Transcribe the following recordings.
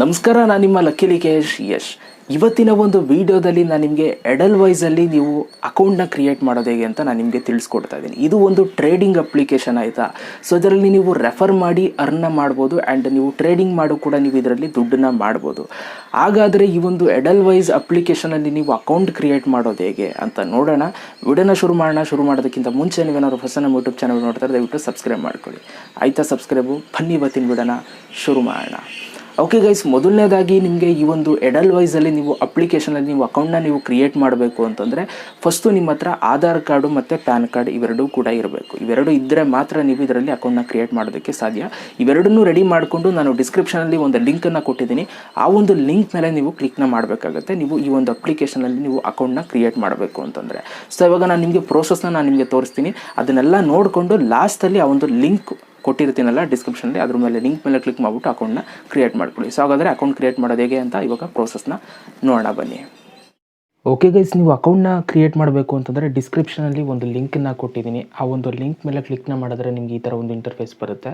ನಮಸ್ಕಾರ, ನಾನು ನಿಮ್ಮ ಲಕ್ಕೇಶ್ ಯಶ್. ಇವತ್ತಿನ ಒಂದು ವಿಡಿಯೋದಲ್ಲಿ ನಾನು ನಿಮಗೆ ಎಡೆಲ್ವೈಸಲ್ಲಿ ನೀವು ಅಕೌಂಟ್ನ ಕ್ರಿಯೇಟ್ ಮಾಡೋದು ಹೇಗೆ ಅಂತ ನಾನು ನಿಮಗೆ ತಿಳಿಸ್ಕೊಡ್ತಾ ಇದ್ದೀನಿ. ಇದು ಒಂದು ಟ್ರೇಡಿಂಗ್ ಅಪ್ಲಿಕೇಶನ್ ಆಯಿತಾ. ಸೊ ಇದರಲ್ಲಿ ನೀವು ರೆಫರ್ ಮಾಡಿ ಅರ್ನ ಮಾಡ್ಬೋದು ಆ್ಯಂಡ್ ನೀವು ಟ್ರೇಡಿಂಗ್ ಮಾಡೋ ಕೂಡ ನೀವು ಇದರಲ್ಲಿ ದುಡ್ಡನ್ನ ಮಾಡ್ಬೋದು. ಹಾಗಾದರೆ ಈ ಒಂದು ಎಡೆಲ್ವೈಸ್ ಅಪ್ಲಿಕೇಶನಲ್ಲಿ ನೀವು ಅಕೌಂಟ್ ಕ್ರಿಯೇಟ್ ಮಾಡೋದು ಹೇಗೆ ಅಂತ ನೋಡೋಣ. ವಿಡಿಯೋನ ಶುರು ಮಾಡೋದಕ್ಕಿಂತ ಮುಂಚೆ ನೀವೇನಾದ್ರು ಹೊಸ ನಮ್ಮ ಯೂಟ್ಯೂಬ್ ಚಾನಲ್ ನೋಡ್ತಾರೆ ದಯವಿಟ್ಟು ಸಬ್ಸ್ಕ್ರೈಬ್ ಮಾಡ್ಕೊಳ್ಳಿ. ಆಯಿತಾ ಸಬ್ಸ್ಕ್ರೈಬು? ಬನ್ನಿ ಇವತ್ತಿನ ವಿಡಿಯೋನ ಶುರು ಮಾಡೋಣ. ಓಕೆ ಗೈಸ್, ಮೊದಲನೇದಾಗಿ ನಿಮಗೆ ಈ ಒಂದು ಎಡೆಲ್ವೈಸಲ್ಲಿ ನೀವು ಅಪ್ಲಿಕೇಶನಲ್ಲಿ ನೀವು ಅಕೌಂಟ್ನ ನೀವು ಕ್ರಿಯೇಟ್ ಮಾಡಬೇಕು ಅಂತಂದರೆ ಫಸ್ಟು ನಿಮ್ಮ ಹತ್ರ ಆಧಾರ್ ಕಾರ್ಡು ಮತ್ತು ಪ್ಯಾನ್ ಕಾರ್ಡ್ ಇವೆರಡೂ ಕೂಡ ಇರಬೇಕು. ಇವೆರಡು ಇದ್ದರೆ ಮಾತ್ರ ನೀವು ಇದರಲ್ಲಿ ಅಕೌಂಟ್ನ ಕ್ರಿಯೇಟ್ ಮಾಡೋದಕ್ಕೆ ಸಾಧ್ಯ. ಇವೆರಡನ್ನೂ ರೆಡಿ ಮಾಡಿಕೊಂಡು ನಾನು ಡಿಸ್ಕ್ರಿಪ್ಷನಲ್ಲಿ ಒಂದು ಲಿಂಕನ್ನು ಕೊಟ್ಟಿದ್ದೀನಿ. ಆ ಒಂದು ಲಿಂಕ್ ಮೇಲೆ ನೀವು ಕ್ಲಿಕ್ನ ಮಾಡಬೇಕಾಗುತ್ತೆ. ನೀವು ಈ ಒಂದು ಅಪ್ಲಿಕೇಶನಲ್ಲಿ ನೀವು ಅಕೌಂಟ್ನ ಕ್ರಿಯೇಟ್ ಮಾಡಬೇಕು ಅಂತಂದರೆ. ಸೊ ಇವಾಗ ನಾನು ನಿಮಗೆ ಪ್ರೋಸೆಸ್ನ ನಾನು ನಿಮಗೆ ತೋರಿಸ್ತೀನಿ. ಅದನ್ನೆಲ್ಲ ನೋಡಿಕೊಂಡು ಲಾಸ್ಟಲ್ಲಿ ಆ ಒಂದು ಲಿಂಕ್ ಕೊಟ್ಟಿರ್ತೀನಲ್ಲ ಡಿಸ್ಕ್ರಿಪ್ಷನಲ್ಲಿ, ಅದ್ರ ಮೇಲೆ ಲಿಂಕ್ ಮೇಲೆ ಕ್ಲಿಕ್ ಮಾಡಿಬಿಟ್ಟು ಅಕೌಂಟ್ನ ಕ್ರಿಯೇಟ್ ಮಾಡ್ಕೊಳ್ಳಿ. ಸೊ ಹಾಗಾದರೆ ಅಕೌಂಟ್ ಕ್ರಿಯೇಟ್ ಮಾಡೋದು ಹೇಗೆ ಅಂತ ಇವಾಗ ಪ್ರೋಸೆಸ್ನ ನೋಡೋಣ ಬನ್ನಿ. ಓಕೆ ಗೈಸ್, ನೀವು ಅಕೌಂಟ್ನ ಕ್ರಿಯೇಟ್ ಮಾಡಬೇಕು ಅಂತಂದರೆ ಡಿಸ್ಕ್ರಿಪ್ಷನಲ್ಲಿ ಒಂದು ಲಿಂಕನ್ನು ಕೊಟ್ಟಿದ್ದೀನಿ. ಆ ಒಂದು ಲಿಂಕ್ ಮೇಲೆ ಕ್ಲಿಕ್ನ ಮಾಡಿದ್ರೆ ನಿಮಗೆ ಈ ಥರ ಒಂದು ಇಂಟರ್ಫೇಸ್ ಬರುತ್ತೆ.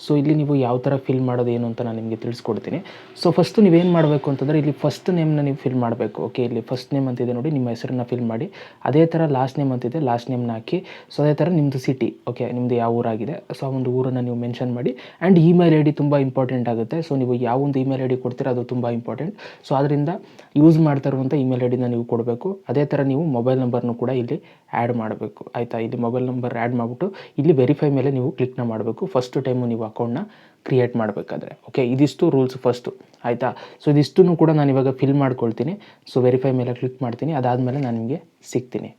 ಸೊ ಇಲ್ಲಿ ನೀವು ಯಾವ ಥರ ಫಿಲ್ ಮಾಡೋದು ಏನು ಅಂತ ನಾನು ನಿಮಗೆ ತಿಳಿಸ್ಕೊಡ್ತೀನಿ. ಸೊ ಫಸ್ಟು ನೀವೇನು ಮಾಡಬೇಕು ಅಂತಂದರೆ ಇಲ್ಲಿ ಫಸ್ಟ್ ನೇಮ್ನ ನೀವು ಫಿಲ್ ಮಾಡಬೇಕು. ಓಕೆ, ಇಲ್ಲಿ ಫಸ್ಟ್ ನೇಮ್ ಅಂತಿದೆ ನೋಡಿ, ನಿಮ್ಮ ಹೆಸರನ್ನ ಫಿಲ್ ಮಾಡಿ. ಅದೇ ಥರ ಲಾಸ್ಟ್ ನೇಮ್ ಅಂತಿದೆ, ಲಾಸ್ಟ್ ನೇಮ್ನ ಹಾಕಿ. ಸೊ ಅದೇ ಥರ ನಿಮ್ಮದು ಸಿಟಿ, ಓಕೆ ನಿಮ್ಮದು ಯಾವ ಊರಾಗಿದೆ ಸೊ ಆ ಒಂದು ಊರನ್ನು ನೀವು ಮೆನ್ಷನ್ ಮಾಡಿ. ಆ್ಯಂಡ್ ಇಮೇಲ್ ಐ ಡಿ ತುಂಬ ಇಂಪಾರ್ಟೆಂಟ್ ಆಗುತ್ತೆ. ಸೊ ನೀವು ಯಾವ ಒಂದು ಇಮೇಲ್ ಐ ಡಿ ಕೊಡ್ತೀರ ಅದು ತುಂಬ ಇಂಪಾರ್ಟೆಂಟ್. ಸೊ ಅದರಿಂದ ಯೂಸ್ ಮಾಡ್ತಾ ಇರುವಂಥ ಇಮೇಲ್ ಐ ಡಿನ ನೀವು ಕೊಡಬೇಕು. ಅದೇ ಥರ ನೀವು ಮೊಬೈಲ್ ನಂಬರ್ನು ಕೂಡ ಇಲ್ಲಿ ಆ್ಯಡ್ ಮಾಡಬೇಕು. ಆಯಿತಾ, ಇಲ್ಲಿ ಮೊಬೈಲ್ ನಂಬರ್ ಆ್ಯಡ್ ಮಾಡಿಬಿಟ್ಟು ಇಲ್ಲಿ ವೆರಿಫೈ ಮೇಲೆ ನೀವು ಕ್ಲಿಕ್ನ ಮಾಡಬೇಕು ಫಸ್ಟ್ ಟೈಮು ನೀವು ಅಕೌಂಟ್ನ ಕ್ರಿಯೇಟ್ ಮಾಡಬೇಕಾದ್ರೆ. ಓಕೆ, ಇದಿಷ್ಟು ರೂಲ್ಸ್ ಫಸ್ಟು. ಆಯಿತಾ, ಸೊ ಇದಿಷ್ಟನ್ನು ಕೂಡ ನಾನು ಇವಾಗ ಫಿಲ್ ಮಾಡ್ಕೊಳ್ತೀನಿ. ಸೊ ವೆರಿಫೈ ಮೇಲೆ ಕ್ಲಿಕ್ ಮಾಡ್ತೀನಿ. ಅದಾದಮೇಲೆ ನಾನು ನಿಮಗೆ ಸಿಗ್ತೀನಿ.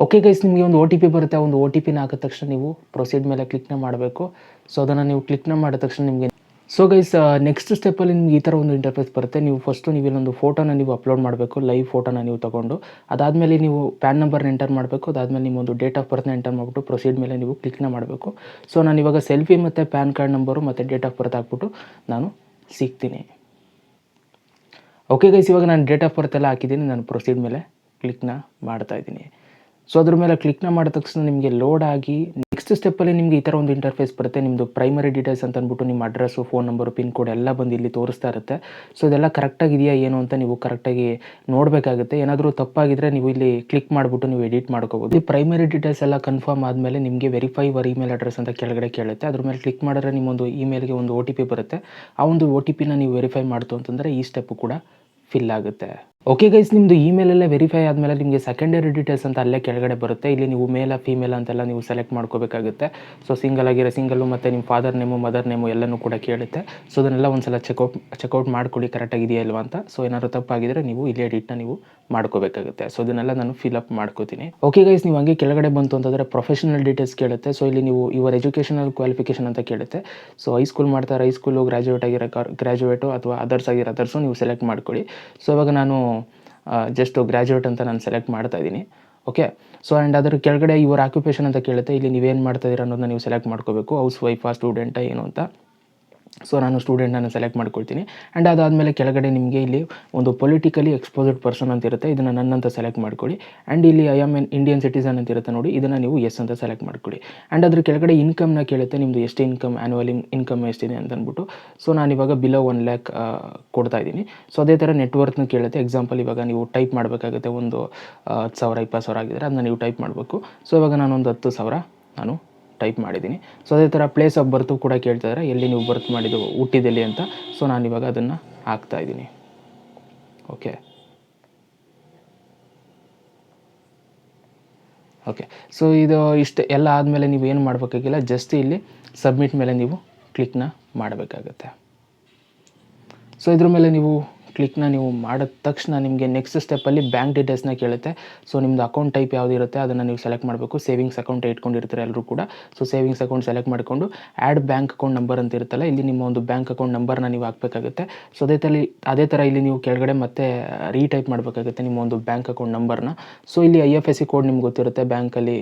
ಓಕೆ ಗೈಸ್, ನಿಮಗೆ ಒಂದು OTP ಬರುತ್ತೆ. ಆ ಒಂದು OTPನ ಹಾಕಿದ ತಕ್ಷಣ ನೀವು ಪ್ರೊಸೀಡ್ ಮೇಲೆ ಕ್ಲಿಕ್ನ ಮಾಡಬೇಕು. ಸೊ ಅದನ್ನು ನೀವು ಕ್ಲಿಕ್ನ ಮಾಡಿದ ತಕ್ಷಣ ನಿಮಗೆ ಸೊ ಗೈಸ್ ನೆಕ್ಸ್ಟ್ ಸ್ಟೆಪ್ಪಲ್ಲಿ ನಿಮ್ಗೆ ಈ ಥರ ಒಂದು ಇಂಟರ್ಫೇಸ್ ಬರುತ್ತೆ. ನೀವು ಫಸ್ಟು ನೀವು ಇಲ್ಲೊಂದು ಫೋಟೋನ ನೀವು ಅಪ್ಲೋಡ್ ಮಾಡಬೇಕು, ಲೈವ್ ಫೋಟೋನ ನೀವು ತೊಗೊಂಡು. ಅದಾದಮೇಲೆ ನೀವು ಪ್ಯಾನ್ ನಂಬರ್ನ ಎಂಟರ್ ಮಾಡಬೇಕು. ಅದಾದಮೇಲೆ ನಿಮ್ಮೊಂದು ಡೇಟ್ ಆಫ್ ಬರ್ತ್ನ ಎಂಟರ್ ಮಾಡಿಬಿಟ್ಟು ಪ್ರೊಸೀಡ್ ಮೇಲೆ ನೀವು ಕ್ಲಿಕ್ನ ಮಾಡಬೇಕು. ಸೊ ನಾನು ಇವಾಗ ಸೆಲ್ಫಿ ಮತ್ತು ಪ್ಯಾನ್ ಕಾರ್ಡ್ ನಂಬರು ಮತ್ತು ಡೇಟ್ ಆಫ್ ಬರ್ತ್ ಹಾಕ್ಬಿಟ್ಟು ನಾನು ಸಿಗ್ತೀನಿ. ಓಕೆ ಗೈಸ್, ಇವಾಗ ನಾನು ಡೇಟ್ ಆಫ್ ಬರ್ತ್ ಎಲ್ಲ ಹಾಕಿದ್ದೀನಿ. ನಾನು ಪ್ರೊಸೀಡ್ ಮೇಲೆ ಕ್ಲಿಕ್ನ ಮಾಡ್ತಾಯಿದ್ದೀನಿ. ಸೊ ಅದ್ರ ಮೇಲೆ ಕ್ಲಿಕ್ನ ಮಾಡಿದ ತಕ್ಷಣ ನಿಮಗೆ ಲೋಡ್ ಆಗಿ ನೆಕ್ಸ್ಟ್ ಸ್ಟೆಪ್ಪಲ್ಲಿ ನಿಮಗೆ ಈ ಥರ ಒಂದು ಇಂಟರ್ಫೇಸ್ ಬರುತ್ತೆ. ನಿಮ್ಮದು ಪ್ರೈಮರಿ ಡೀಟೇಲ್ಸ್ ಅಂತ ಅಂದ್ಬಿಟ್ಟು ನಿಮ್ಮ address, phone number, pin code ಎಲ್ಲ ಬಂದು ಇಲ್ಲಿ ತೋರಿಸ್ತಾ ಇರುತ್ತೆ. ಸೊ ಇದೆಲ್ಲ ಕರೆಕ್ಟಾಗಿದೆಯಾ ಏನು ಅಂತ ನೀವು ಕರೆಕ್ಟಾಗಿ ನೋಡಬೇಕಾಗುತ್ತೆ. ಏನಾದರೂ ತಪ್ಪಾಗಿದ್ದರೆ ನೀವು ಇಲ್ಲಿ ಕ್ಲಿಕ್ ಮಾಡಿಬಿಟ್ಟು ನೀವು ಎಡಿಟ್ ಮಾಡ್ಕೋಬೋದು. ಈ ಪ್ರೈಮರಿ ಡೀಟೇಲ್ಸ್ ಎಲ್ಲ ಕನ್ಫರ್ಮ್ ಆದಮೇಲೆ ನಿಮಗೆ ವೆರಿಫೈ ಯುವರ್ ಇಮೇಲ್ ಅಡ್ರೆಸ್ ಅಂತ ಕೆಳಗಡೆ ಕೇಳುತ್ತೆ. ಅದ್ರ ಮೇಲೆ ಕ್ಲಿಕ್ ಮಾಡಿದ್ರೆ ನಿಮ್ಮೊಂದು ಇಮೇಲ್ಗೆ ಒಂದು OTP ಬರುತ್ತೆ. ಆ ಒಂದು OTPನ ನೀವು ವೆರಿಫೈ ಮಾಡ್ತು ಅಂತಂದರೆ ಈ ಸ್ಟೆಪ್ಪು ಕೂಡ ಫಿಲ್ ಆಗುತ್ತೆ. ಓಕೆ ಗೈಸ್, ನಿಮ್ಮದು ಇಮೇಲೆಲ್ಲ ವೆರಿಫೈ ಆದಮೇಲೆ ನಿಮಗೆ ಸೆಕೆಂಡರಿ ಡೀಟೇಲ್ಸ್ ಅಂತ ಅಲ್ಲೇ ಕೆಳಗಡೆ ಬರುತ್ತೆ. ಇಲ್ಲಿ ನೀವು ಮೇಲ ಫೀಮೇಲ್ ಅಂತೆಲ್ಲ ನೀವು ಸೆಲೆಕ್ಟ್ ಮಾಡ್ಕೋಬೇಕಾಗುತ್ತೆ. ಸೊ ಸಿಂಗಲ್ ಆಗಿರೋ ಸಿಂಗಲ್ಲು ಮತ್ತು ನಿಮ್ಮ ಫಾದರ್ ನೇಮು, ಮದರ್ ನೇಮು ಎಲ್ಲನೂ ಕೂಡ ಕೇಳುತ್ತೆ. ಸೊ ಅದನ್ನೆಲ್ಲ ಒಂದು ಸಲ ಚೆಕ್ಔಟ್ ಮಾಡ್ಕೊಳ್ಳಿ ಕರೆಕ್ಟಾಗಿದೆಯಾ ಇಲ್ವಾ ಅಂತ. ಸೊ ಏನಾದ್ರು ತಪ್ಪಾಗಿದ್ದರೆ ನೀವು ಇಲ್ಲಿ ಎಡಿಟ್ನ ನೀವು ಮಾಡ್ಕೋಬೇಕಾಗುತ್ತೆ. ಸೊ ಇದನ್ನೆಲ್ಲ ನಾನು ಫಿಲಪ್ ಮಾಡ್ಕೋತೀನಿ. ಓಕೆ ಗೈಸ್, ನೀವು ಹಂಗೆ ಕೆಳಗಡೆ ಬಂತು ಅಂತಂದರೆ ಪ್ರೊಫೆಷನಲ್ ಡೀಟೇಲ್ಸ್ ಕೇಳುತ್ತೆ. ಸೊ ಇಲ್ಲಿ ನೀವು ಯುವರ್ ಎಜುಕೇಷನಲ್ ಕ್ವಾಲಿಫಿಕೇಷನ್ ಅಂತ ಕೇಳುತ್ತೆ. ಸೊ ಹೈಸ್ಕೂಲ್ ಮಾಡ್ತಾರೆ, ಹೈಸ್ಕೂಲು ಗ್ರಾಜುಯೇಟ್ ಆಗಿರೋ ಗ್ರಾಜುಯೇಟು ಅಥವಾ ಅದರ್ಸ್ ಆಗಿರೋ ಅದರ್ಸು ನೀವು ಸೆಲೆಕ್ಟ್ ಮಾಡ್ಕೊಳ್ಳಿ. ಸೊ ಇವಾಗ ನಾನು ಜಸ್ಟ್ ಗ್ರ್ಯಾಜುಯೇಟ್ ಅಂತ ನಾನು ಸೆಲೆಕ್ಟ್ ಮಾಡ್ತಾ ಇದ್ದೀನಿ. ಓಕೆ, ಸೊ ಆ್ಯಂಡ್ ಅದರ ಕೆಳಗಡೆ ಯುವರ್ ಆಕ್ಯುಪೇಷನ್ ಅಂತ ಕೇಳುತ್ತೆ. ಇಲ್ಲಿ ನೀವೇನು ಮಾಡ್ತಾಯಿದ್ದೀರ ಅನ್ನೋದನ್ನ ನೀವು ಸೆಲೆಕ್ಟ್ ಮಾಡ್ಕೋಬೇಕು. ಹೌಸ್ ವೈಫಾ, ಸ್ಟೂಡೆಂಟಾ ಏನು ಅಂತ. ಸೊ ನಾನು ಸ್ಟೂಡೆಂಟನ್ನು ಸೆಲೆಕ್ಟ್ ಮಾಡ್ಕೊಳ್ತೀನಿ. ಆ್ಯಂಡ್ ಅದಾದಮೇಲೆ ಕೆಳಗಡೆ ನಿಮಗೆ ಇಲ್ಲಿ ಒಂದು ಪೊಲಿಟಿಕಲಿ ಎಕ್ಸ್ಪೋಸ್ಡ್ ಪರ್ಸನ್ ಅಂತ ಇರುತ್ತೆ. ಇದನ್ನು ನನ್ನಂತ ಸೆಲೆಕ್ಟ್ ಮಾಡ್ಕೊಳ್ಳಿ. ಆ್ಯಂಡ್ ಇಲ್ಲಿ I am an Indian citizen ಅಂತ ಇರುತ್ತೆ ನೋಡಿ, ಇದನ್ನು ನೀವು ಎಸ್ ಅಂತ ಸೆಲೆಕ್ಟ್ ಮಾಡ್ಕೊಳ್ಳಿ. ಆ್ಯಂಡ್ ಅದ್ರ ಕೆಳಗಡೆ ಇನ್ಕಮ್ನ ಕೇಳುತ್ತೆ. ನಿಮ್ಮದು ಎಷ್ಟು ಇನ್ಕಮ್, ಆ್ಯನ್ಯುವಲ್ ಇನ್ಕಮ್ ಎಷ್ಟಿದೆ ಅಂತ ಅಂದ್ಬಿಟ್ಟು. ಸೊ ನಾನಿವಾಗ ಬಿಲೋ 1 lakh ಕೊಡ್ತಾ ಇದ್ದೀನಿ. ಸೊ ಅದೇ ಥರ ನೆಟ್ವರ್ಕ್ನ ಕೇಳುತ್ತೆ. ಎಕ್ಸಾಂಪಲ್ ಇವಾಗ ನೀವು ಟೈಪ್ ಮಾಡಬೇಕಾಗುತ್ತೆ. ಒಂದು 10,000 20,000 ಆಗಿದ್ದರೆ ಅದನ್ನ ನೀವು ಟೈಪ್ ಮಾಡಬೇಕು. ಸೊ ಇವಾಗ ನಾನೊಂದು 10,000 ನಾನು ಟೈಪ್ ಮಾಡಿದ್ದೀನಿ. ಸೊ ಅದೇ ಥರ ಪ್ಲೇಸ್ ಆಫ್ ಬರ್ತು ಕೂಡ ಕೇಳ್ತಾಯಿದ್ದಾರೆ, ಎಲ್ಲಿ ನೀವು ಬರ್ತ್ ಮಾಡಿದ್ದು, ಹುಟ್ಟಿದೆಲ್ಲಿ ಅಂತ. ಸೊ ನಾನಿವಾಗ ಅದನ್ನು ಹಾಕ್ತಾಯಿದ್ದೀನಿ. ಓಕೆ ಓಕೆ ಸೊ ಇದು ಇಷ್ಟು ಎಲ್ಲ ಆದಮೇಲೆ ನೀವು ಏನು ಮಾಡಬೇಕಾಗಿಲ್ಲ, ಜಸ್ಟ್ ಇಲ್ಲಿ ಸಬ್ಮಿಟ್ ಮೇಲೆ ನೀವು ಕ್ಲಿಕ್ನ ಮಾಡಬೇಕಾಗತ್ತೆ. ಸೊ ಇದ್ರ ಮೇಲೆ ನೀವು ಕ್ಲಿಕ್ನ ನೀವು ಮಾಡಿದ ತಕ್ಷಣ ನಿಮಗೆ ನೆಕ್ಸ್ಟ್ ಸ್ಟೆಪ್ಪಲ್ಲಿ ಬ್ಯಾಂಕ್ ಡೀಟೇಲ್ಸ್ನ ಕೇಳುತ್ತೆ. ಸೊ ನಿಮ್ಮದು ಅಕೌಂಟ್ ಟೈಪ್ ಯಾವುದಿರುತ್ತೆ ಅದನ್ನು ನೀವು ಸೆಲೆಕ್ಟ್ ಮಾಡಬೇಕು. ಸೇವಿಂಗ್ಸ್ ಅಕೌಂಟ್ ಇಟ್ಕೊಂಡಿರ್ತಾರೆ ಎಲ್ಲರೂ ಕೂಡ. ಸೊ ಸೇವಿಂಗ್ಸ್ ಅಕೌಂಟ್ ಸೆಲೆಕ್ಟ್ ಮಾಡಿಕೊಂಡು ಆ್ಯಡ್ ಬ್ಯಾಂಕ್ ಅಕೌಂಟ್ ನಂಬರ್ ಅಂತ ಇರುತ್ತಲ್ಲ, ಇಲ್ಲಿ ನಿಮ್ಮ ಒಂದು ಬ್ಯಾಂಕ್ ಅಕೌಂಟ್ ನಂಬರ್ನ ನೀವು ಹಾಕಬೇಕಾಗುತ್ತೆ. ಸೊ ಅದೇ ಥರ ಇಲ್ಲಿ ನೀವು ಕೆಳಗಡೆ ಮತ್ತೆ ರೀಟೈಪ್ ಮಾಡಬೇಕಾಗುತ್ತೆ ನಿಮ್ಮ ಒಂದು ಬ್ಯಾಂಕ್ ಅಕೌಂಟ್ ನಂಬರ್ನ. ಸೊ ಇಲ್ಲಿ IFSC ಕೋಡ್ ನಿಮ್ಗೆ ಗೊತ್ತಿರುತ್ತೆ, ಬ್ಯಾಂಕಲ್ಲಿ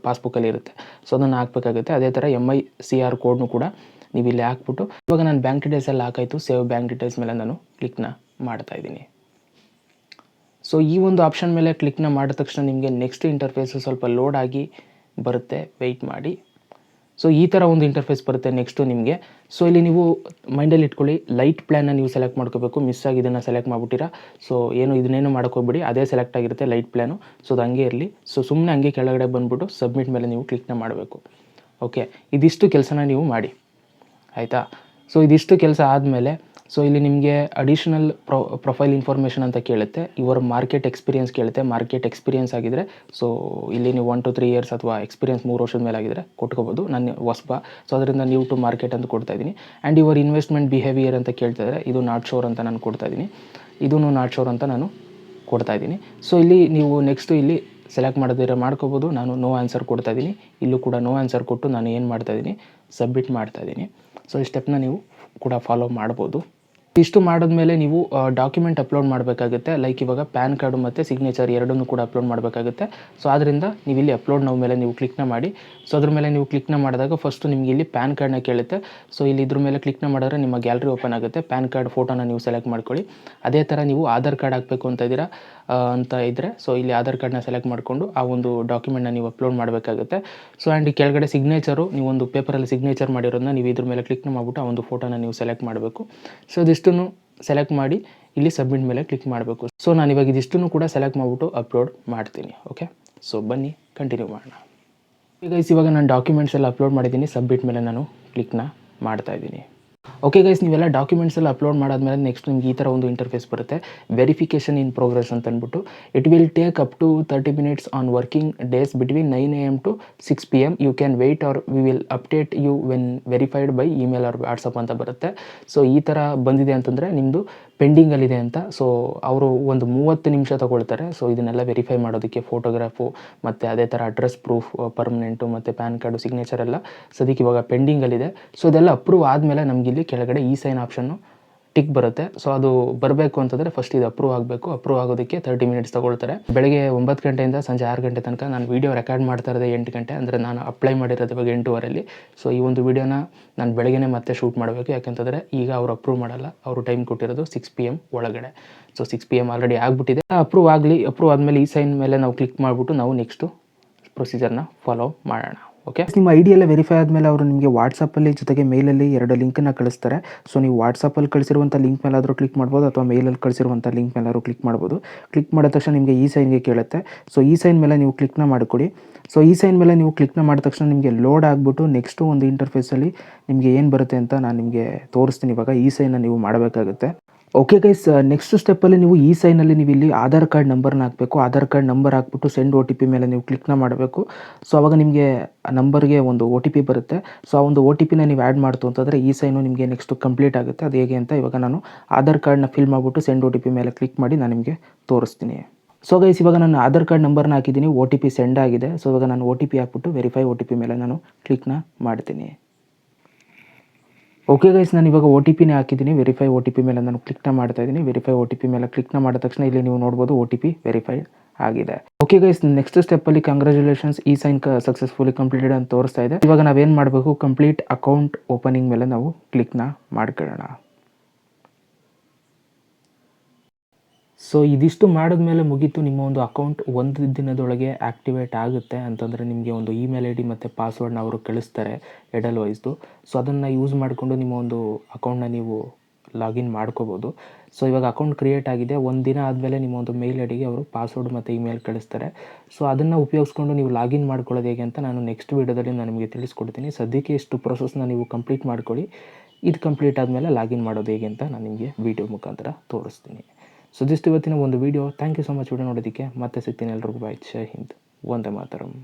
ಪಾಸ್ಬುಕ್ಕಲ್ಲಿ ಇರುತ್ತೆ. ಸೊ ಅದನ್ನು ಹಾಕಬೇಕಾಗುತ್ತೆ. ಅದೇ ಥರ MICR ಕೋಡ್ನು ಕೂಡ ನೀವು ಇಲ್ಲಿ ಹಾಕ್ಬಿಟ್ಟು, ಇವಾಗ ನಾನು ಬ್ಯಾಂಕ್ ಡೀಟೇಲ್ಸ್ ಎಲ್ಲ ಹಾಕಾಯಿತು. ಸೇವ್ ಬ್ಯಾಂಕ್ ಡೀಟೇಲ್ಸ್ ಮೇಲೆ ನಾನು ಕ್ಲಿಕ್ನ ಮಾಡ್ತಾಯಿದ್ದೀನಿ. ಸೊ ಈ ಒಂದು ಆಪ್ಷನ್ ಮೇಲೆ ಕ್ಲಿಕ್ನ ಮಾಡಿದ ತಕ್ಷಣ ನಿಮಗೆ ನೆಕ್ಸ್ಟ್ ಇಂಟರ್ಫೇಸು ಸ್ವಲ್ಪ ಲೋಡ್ ಆಗಿ ಬರುತ್ತೆ. ವೆಯ್ಟ್ ಮಾಡಿ. ಸೊ ಈ ಥರ ಒಂದು ಇಂಟರ್ಫೇಸ್ ಬರುತ್ತೆ ನೆಕ್ಸ್ಟು ನಿಮಗೆ. ಸೊ ಇಲ್ಲಿ ನೀವು ಮೈಂಡಲ್ಲಿ ಇಟ್ಕೊಳ್ಳಿ, ಲೈಟ್ ಪ್ಲ್ಯಾನ್ನ ನೀವು ಸೆಲೆಕ್ಟ್ ಮಾಡ್ಕೋಬೇಕು. ಮಿಸ್ ಆಗಿ ಇದನ್ನು ಸೆಲೆಕ್ಟ್ ಮಾಡ್ಬಿಟ್ಟಿರಾ. ಸೊ ಇದನ್ನೇನು ಮಾಡೋಕ್ಕೋಗ್ಬಿಡಿ, ಅದೇ ಸೆಲೆಕ್ಟ್ ಆಗಿರುತ್ತೆ ಲೈಟ್ ಪ್ಲ್ಯಾನು. ಸೊ ಅದು ಹಂಗೆ ಇರಲಿ. ಸೊ ಸುಮ್ಮನೆ ಹಂಗೆ ಕೆಳಗಡೆ ಬಂದುಬಿಟ್ಟು ಸಬ್ಮಿಟ್ ಮೇಲೆ ನೀವು ಕ್ಲಿಕ್ನ ಮಾಡಬೇಕು. ಓಕೆ, ಇದಿಷ್ಟು ಕೆಲಸನ ನೀವು ಮಾಡಿ, ಆಯಿತಾ. ಸೊ ಇದಿಷ್ಟು ಕೆಲಸ ಆದಮೇಲೆ ಸೊ ಇಲ್ಲಿ ನಿಮಗೆ ಅಡಿಷ್ನಲ್ ಪ್ರೊಫೈಲ್ ಇನ್ಫಾರ್ಮೇಷನ್ ಅಂತ ಕೇಳುತ್ತೆ. ಇವರ ಮಾರ್ಕೆಟ್ ಎಕ್ಸ್ಪೀರಿಯನ್ಸ್ ಕೇಳುತ್ತೆ. ಮಾರ್ಕೆಟ್ ಎಕ್ಸ್ಪೀರಿಯನ್ಸ್ ಆಗಿದ್ದರೆ ಸೊ ಇಲ್ಲಿ ನೀವು 1 to 3 years ಅಥವಾ ಎಕ್ಸ್ಪೀರಿಯನ್ಸ್ 3 ವರ್ಷದ ಮೇಲೆ ಆಗಿದ್ದರೆ ಕೊಟ್ಕೋಬೋದು. ನಾನು ಹೊಸಬ, ಸೊ ಅದರಿಂದ ನ್ಯೂ ಟು ಮಾರ್ಕೆಟ್ ಅಂತ ಕೊಡ್ತಾಯಿದ್ದೀನಿ. ಆ್ಯಂಡ್ ಇವರ್ ಇನ್ವೆಸ್ಟ್ಮೆಂಟ್ ಬಿಹೇವಿಯರ್ ಅಂತ ಕೇಳ್ತಾಯಿದ್ರೆ ಇದು ನಾಟ್ ಶೋರ್ ಅಂತ ನಾನು ಕೊಡ್ತಾಯಿದ್ದೀನಿ. ಇದೂ ನಾಟ್ ಶೋರ್ ಅಂತ ನಾನು ಕೊಡ್ತಾಯಿದ್ದೀನಿ. ಸೊ ಇಲ್ಲಿ ನೀವು ನೆಕ್ಸ್ಟು ಇಲ್ಲಿ ಸೆಲೆಕ್ಟ್ ಮಾಡೋದಿದ್ರೆ ಮಾಡ್ಕೋಬೋದು. ನಾನು ನೋ ಆನ್ಸರ್ ಕೊಡ್ತಾಯಿದ್ದೀನಿ. ಇಲ್ಲೂ ಕೂಡ ನೋ ಆನ್ಸರ್ ಕೊಟ್ಟು ನಾನು ಏನು ಮಾಡ್ತಾಯಿದ್ದೀನಿ, ಸಬ್ಮಿಟ್ ಮಾಡ್ತಾಯಿದ್ದೀನಿ. ಸೊ ಈ ಸ್ಟೆಪ್ನ ನೀವು ಕೂಡ ಫಾಲೋ ಮಾಡ್ಬೋದು. ಇಷ್ಟು ಮಾಡಿದ್ಮೇಲೆ ನೀವು ಡಾಕ್ಯುಮೆಂಟ್ ಅಪ್ಲೋಡ್ ಮಾಡಬೇಕಾಗುತ್ತೆ. ಲೈಕ್ ಇವಾಗ ಪ್ಯಾನ್ ಕಾರ್ಡು ಮತ್ತು ಸಿಗ್ನೇಚರ್ ಎರಡನ್ನೂ ಕೂಡ ಅಪ್ಲೋಡ್ ಮಾಡಬೇಕಾಗುತ್ತೆ. ಸೊ ಆದ್ದರಿಂದ ನೀವು ಇಲ್ಲಿ ಅಪ್ಲೋಡ್ ನಾವು ಮೇಲೆ ನೀವು ಕ್ಲಿಕ್ನ ಮಾಡಿ. ಸೊ ಅದ್ರ ಮೇಲೆ ನೀವು ಕ್ಲಿಕ್ನ ಮಾಡಿದಾಗ ಫಸ್ಟು ನಿಮಗೆ ಇಲ್ಲಿ ಪ್ಯಾನ್ ಕಾರ್ಡ್ನ ಕೇಳುತ್ತೆ. ಸೊ ಇಲ್ಲಿ ಇದ್ರ ಮೇಲೆ ಕ್ಲಿಕ್ನ ಮಾಡಿದ್ರೆ ನಿಮ್ಮ ಗ್ಯಾಲರಿ ಓಪನ್ ಆಗುತ್ತೆ. ಪ್ಯಾನ್ ಕಾರ್ಡ್ ಫೋಟೋನ ನೀವು ಸೆಲೆಕ್ಟ್ ಮಾಡ್ಕೊಳ್ಳಿ. ಅದೇ ಥರ ನೀವು ಆಧಾರ್ ಕಾರ್ಡ್ ಹಾಕಬೇಕು ಅಂತ ಇದ್ದೀರಾ ಅಂತ ಇದ್ದರೆ ಸೊ ಇಲ್ಲಿ ಆಧಾರ್ ಕಾರ್ಡ್ನ ಸೆಲೆಕ್ಟ್ ಮಾಡಿಕೊಂಡು ಆ ಒಂದು ಡಾಕ್ಯುಮೆಂಟ್ನ ನೀವು ಅಪ್ಲೋಡ್ ಮಾಡಬೇಕಾಗುತ್ತೆ. ಸೊ ಆ್ಯಂಡ್ ಕೆಳಗಡೆ ಸಿಗ್ನೇಚರು, ನೀವೊಂದು ಪೇಪರಲ್ಲಿ ಸಿಗ್ನೇಚರ್ ಮಾಡಿರೋದನ್ನ ನೀವು ಇದ್ರ ಮೇಲೆ ಕ್ಲಿಕ್ನ ಮಾಡಿಬಿಟ್ಟು ಆ ಒಂದು ಫೋಟೋನ ನೀವು ಸೆಲೆಕ್ಟ್ ಮಾಡಬೇಕು. ಸೊ ಇದಿಷ್ಟನ್ನು ಸೆಲೆಕ್ಟ್ ಮಾಡಿ ಇಲ್ಲಿ ಸಬ್ಮಿಟ್ ಮೇಲೆ ಕ್ಲಿಕ್ ಮಾಡಬೇಕು. ಸೊ ನಾನು ಇವಾಗ ಇದಿಷ್ಟನ್ನು ಕೂಡ ಸೆಲೆಕ್ಟ್ ಮಾಡಿಬಿಟ್ಟು ಅಪ್ಲೋಡ್ ಮಾಡ್ತೀನಿ. ಓಕೆ, ಸೊ ಬನ್ನಿ ಕಂಟಿನ್ಯೂ ಮಾಡೋಣ. ಈಗ ಇವಾಗ ನಾನು ಡಾಕ್ಯುಮೆಂಟ್ಸ್ ಎಲ್ಲ ಅಪ್ಲೋಡ್ ಮಾಡಿದ್ದೀನಿ. ಸಬ್ಮಿಟ್ ಮೇಲೆ ನಾನು ಕ್ಲಿಕ್ನ ಮಾಡ್ತಾಯಿದ್ದೀನಿ. ಓಕೆ ಗೈಸ್, ನೀವೆಲ್ಲ ಡಾಕ್ಯುಮೆಂಟ್ಸ್ ಎಲ್ಲ ಅಪ್ಲೋಡ್ ಮಾಡಾದ್ಮೇಲೆ ನೆಕ್ಸ್ಟ್ ನಿಮ್ಗೆ ಈ ಥರ ಒಂದು ಇಂಟರ್ಫೇಸ್ ಬರುತ್ತೆ, ವೆರಿಫಿಕೇಷನ್ ಇನ್ ಪ್ರೋಗ್ರೆಸ್ ಅಂತ ಅಂದ್ಬಿಟ್ಟು. It will take up to 30 minutes on working days between 9 AM to 6 PM. You can wait or we will update you when verified by email or WhatsApp ಅಂತ ಬರುತ್ತೆ. So ಈ ಥರ ಬಂದಿದೆ ಅಂತಂದರೆ ನಿಮ್ಮದು ಪೆಂಡಿಂಗಲ್ಲಿದೆ ಅಂತ. ಸೊ ಅವರು ಒಂದು 30 ನಿಮಿಷ ತೊಗೊಳ್ತಾರೆ. ಸೊ ಇದನ್ನೆಲ್ಲ ವೆರಿಫೈ ಮಾಡೋದಕ್ಕೆ ಫೋಟೋಗ್ರಾಫು ಮತ್ತು ಅದೇ ಥರ ಅಡ್ರೆಸ್ ಪ್ರೂಫ್, ಪರ್ಮನೆಂಟು ಮತ್ತು ಪ್ಯಾನ್ ಕಾರ್ಡು, ಸಿಗ್ನೇಚರ್ ಎಲ್ಲ ಸದ್ಯಕ್ಕೆ ಇವಾಗ ಪೆಂಡಿಂಗಲ್ಲಿದೆ. ಸೊ ಇದೆಲ್ಲ ಅಪ್ರೂವ್ ಆದಮೇಲೆ ನಮಗಿಲ್ಲಿ ಕೆಳಗಡೆ ಈ ಸೈನ್ ಆಪ್ಷನ್ನು ಟಿಕ್ ಬರುತ್ತೆ. ಸೊ ಅದು ಬರಬೇಕು ಅಂತಂದರೆ ಫಸ್ಟ್ ಇದು ಅಪ್ರೂವ್ ಆಗಬೇಕು. ಅಪ್ರೂವ್ ಆಗೋದಕ್ಕೆ 30 minutes ತೊಗೊಳ್ತಾರೆ. ಬೆಳಗ್ಗೆ 9 ಗಂಟೆಯಿಂದ ಸಂಜೆ 6 ಗಂಟೆ ತನಕ. ನಾನು ವೀಡಿಯೋ ರೆಕಾರ್ಡ್ ಮಾಡ್ತಾ ಇರೋದೇ 8 ಗಂಟೆ, ಅಂದರೆ ನಾನು ಅಪ್ಲೈ ಮಾಡಿರೋದು ಇವಾಗ 8:15. ಸೊ ಈ ಒಂದು ವೀಡಿಯೋನ ನಾನು ಬೆಳಗ್ಗೆ ಮತ್ತೆ ಶೂಟ್ ಮಾಡಬೇಕು. ಯಾಕೆಂತಂದರೆ ಈಗ ಅವ್ರು ಅಪ್ರೂವ್ ಮಾಡಲ್ಲ. ಅವರು ಟೈಮ್ ಕೊಟ್ಟಿರೋದು 6 PM ಒಳಗಡೆ. ಸೊ 6 PM ಆಲ್ರೆಡಿ ಆಗಿಬಿಟ್ಟಿದೆ. ಅಪ್ರೂವ್ ಆಗಲಿ. ಅಪ್ರೂವ್ ಆದಮೇಲೆ ಈ ಸೈನ್ ಮೇಲೆ ನಾವು ಕ್ಲಿಕ್ ಮಾಡಿಬಿಟ್ಟು ನಾವು ನೆಕ್ಸ್ಟು ಪ್ರೊಸೀಜರ್ನ ಫಾಲೋ ಮಾಡೋಣ. ಓಕೆ, ನಿಮ್ಮ ಐ ಡಿ ಎಲ್ಲ ವೆರಿಫೈ ಆದಮೇಲೆ ಅವರು ನಿಮಗೆ ವಾಟ್ಸಪ್ಪಲ್ಲಿ ಜೊತೆಗೆ ಮೇಲಲ್ಲಿ 2 ಲಿಂಕನ್ನು ಕಳಿಸ್ತಾರೆ. ಸೊ ನೀವು ವಾಟ್ಸಪ್ಪಲ್ಲಿ ಕಳಿಸಿರುವಂಥ ಲಿಂಕ್ ಮೇಲಾದರೂ ಕ್ಲಿಕ್ ಮಾಡ್ಬೋದು ಅಥವಾ ಮೇಲಲ್ಲಿ ಕಳಿಸಿರುವಂಥ ಲಿಂಕ್ ಮೇಲಾದರೂ ಕ್ಲಿಕ್ ಮಾಡ್ಬೋದು. ಕ್ಲಿಕ್ ಮಾಡಿದ ತಕ್ಷಣ ನಿಮಗೆ ಈ ಸೈನ್ಗೆ ಕೇಳುತ್ತೆ. ಸೊ ಈ ಸೈನ್ ಮೇಲೆ ನೀವು ಕ್ಲಿಕ್ನ ಮಾಡಿಕೊಡಿ. ಸೊ ಈ ಸೈನ್ ಮೇಲೆ ನೀವು ಕ್ಲಿಕ್ನ ಮಾಡಿದ ತಕ್ಷಣ ನಿಮಗೆ ಲೋಡ್ ಆಗಿಬಿಟ್ಟು ನೆಕ್ಸ್ಟು ಒಂದು ಇಂಟರ್ಫೇಸಲ್ಲಿ ನಿಮಗೆ ಏನು ಬರುತ್ತೆ ಅಂತ ನಾನು ನಿಮಗೆ ತೋರಿಸ್ತೀನಿ. ಇವಾಗ ಈ ಸೈನ್ನ ನೀವು ಮಾಡಬೇಕಾಗುತ್ತೆ. ಓಕೆ ಗೈಸ್, ನೆಕ್ಸ್ಟ್ ಸ್ಟೆಪ್ಪಲ್ಲಿ ನೀವು ಈ ಸೈನಲ್ಲಿ ನೀವು ಇಲ್ಲಿ ಆಧಾರ್ ಕಾರ್ಡ್ ನಂಬರ್ನ ಹಾಕಬೇಕು. ಆಧಾರ್ ಕಾರ್ಡ್ ನಂಬರ್ ಹಾಕ್ಬಿಟ್ಟು ಸೆಂಡ್ OTP ಮೇಲೆ ನೀವು ಕ್ಲಿಕ್ನ ಮಾಡಬೇಕು. ಸೊ ಅವಾಗ ನಿಮಗೆ ನಂಬರ್ಗೆ ಒಂದು OTP ಬರುತ್ತೆ. ಸೊ ಆ ಒಂದು OTPನ ನೀವು ಆ್ಯಡ್ ಮಾಡ್ತು ಅಂತಂದರೆ ಈ ಸೈನು ನಿಮಗೆ ನೆಕ್ಸ್ಟು ಕಂಪ್ಲೀಟ್ ಆಗುತ್ತೆ. ಅದು ಹೇಗೆ ಅಂತ ಇವಾಗ ನಾನು ಆಧಾರ್ ಕಾರ್ಡ್ನ ಫಿಲ್ ಮಾಡಿಬಿಟ್ಟು ಸೆಂಡ್ OTP ಮೇಲೆ ಕ್ಲಿಕ್ ಮಾಡಿ ನಾನು ನಿಮಗೆ ತೋರಿಸ್ತೀನಿ. ಸೊ ಗೈಸ್, ಇವಾಗ ನಾನು ಆಧಾರ್ ಕಾರ್ಡ್ ನಂಬರ್ನ ಹಾಕಿದ್ದೀನಿ. OTP ಸೆಂಡ್ ಆಗಿದೆ. ಸೊ ಇವಾಗ ನಾನು OTP ಹಾಕ್ಬಿಟ್ಟು ವೆರಿಫೈ OTP ಮೇಲೆ ನಾನು ಕ್ಲಿಕ್ನ ಮಾಡ್ತೀನಿ. ಓಕೆ ಗೈಸ್, ನಾನು ಇವಾಗ OTPನೇ ಹಾಕಿದ್ದೀನಿ. ವೆರಿಫೈ OTP ಮೇಲೆ ನಾನು ಕ್ಲಿಕ್ನ ಮಾಡ್ತಾ ಇದ್ದೀನಿ. ವೆರಿಫೈ OTP ಮೇಲೆ ಕ್ಲಿಕ್ನ ಮಾಡಿದ ತಕ್ಷಣ ಇಲ್ಲಿ ನೀವು ನೋಡ್ಬೋದು OTP ವೆರಿಫೈ ಆಗಿದೆ. ಓಕೆ ಗೈಸ್, ನೆಕ್ಸ್ಟ್ ಸ್ಟೆಪ್ಪಲ್ಲಿ ಕಂಗ್ರ್ಯಾಚುಲೇಷನ್ಸ್, ಈ ಸೈನ್ ಸಕ್ಸಸ್ಫುಲಿ ಕಂಪ್ಲೀಟೆಡ್ ಅಂತ ತೋರಿಸ್ತಾ ಇದೆ. ಇವಾಗ ನಾವೇನು ಮಾಡಬೇಕು, ಕಂಪ್ಲೀಟ್ ಅಕೌಂಟ್ ಓಪನಿಂಗ್ ಮೇಲೆ ನಾವು ಕ್ಲಿಕ್ನ ಮಾಡ್ಕೊಳ್ಳೋಣ. ಸೊ ಇದಿಷ್ಟು ಮಾಡಿದ್ಮೇಲೆ ಮುಗೀತು. ನಿಮ್ಮ ಒಂದು ಅಕೌಂಟ್ 1 ದಿನದೊಳಗೆ ಆ್ಯಕ್ಟಿವೇಟ್ ಆಗುತ್ತೆ ಅಂತಂದರೆ ನಿಮಗೆ ಒಂದು ಇಮೇಲ್ ID ಮತ್ತು ಪಾಸ್ವರ್ಡ್ನ ಅವರು ಕಳಿಸ್ತಾರೆ ಎಡೆಲ್ವೈಸ್ದು. ಸೊ ಅದನ್ನು ಯೂಸ್ ಮಾಡಿಕೊಂಡು ನಿಮ್ಮ ಒಂದು ಅಕೌಂಟ್ನ ನೀವು ಲಾಗಿನ್ ಮಾಡ್ಕೋಬೋದು. ಸೊ ಇವಾಗ ಅಕೌಂಟ್ ಕ್ರಿಯೇಟ್ ಆಗಿದೆ. 1 ದಿನ ಆದಮೇಲೆ ನಿಮ್ಮ ಒಂದು ಮೇಲ್ ಐಡಿಗೆ ಅವರು ಪಾಸ್ವರ್ಡ್ ಮತ್ತು ಇಮೇಲ್ ಕಳಿಸ್ತಾರೆ. ಸೊ ಅದನ್ನು ಉಪಯೋಗಿಸ್ಕೊಂಡು ನೀವು ಲಾಗಿನ್ ಮಾಡ್ಕೊಳ್ಳೋದು ಹೇಗೆ ಅಂತ ನಾನು ನೆಕ್ಸ್ಟ್ ವೀಡಿಯೋದಲ್ಲಿ ನಾನು ನಿಮಗೆ ತಿಳಿಸ್ಕೊಡ್ತೀನಿ. ಸದ್ಯಕ್ಕೆ ಇಷ್ಟು ಪ್ರೊಸೆಸ್ನ ನೀವು ಕಂಪ್ಲೀಟ್ ಮಾಡ್ಕೊಳ್ಳಿ. ಇದು ಕಂಪ್ಲೀಟ್ ಆದಮೇಲೆ ಲಾಗಿನ್ ಮಾಡೋದು ಹೇಗೆ ಅಂತ ನಾನು ನಿಮಗೆ ವೀಡಿಯೋ ಮುಖಾಂತರ ತೋರಿಸ್ತೀನಿ. ಸೊ ಇದಿಷ್ಟು ಇವತ್ತಿನ ಒಂದು video. Thank you so much video ನೋಡೋದಕ್ಕೆ. ಮತ್ತೆ ಸಿಗ್ತೀನಿ. ಎಲ್ರಿಗೂ ಬಾಯ್. ಜೈ ಹಿಂದ್, ವಂದೇ ಮಾತರಂ.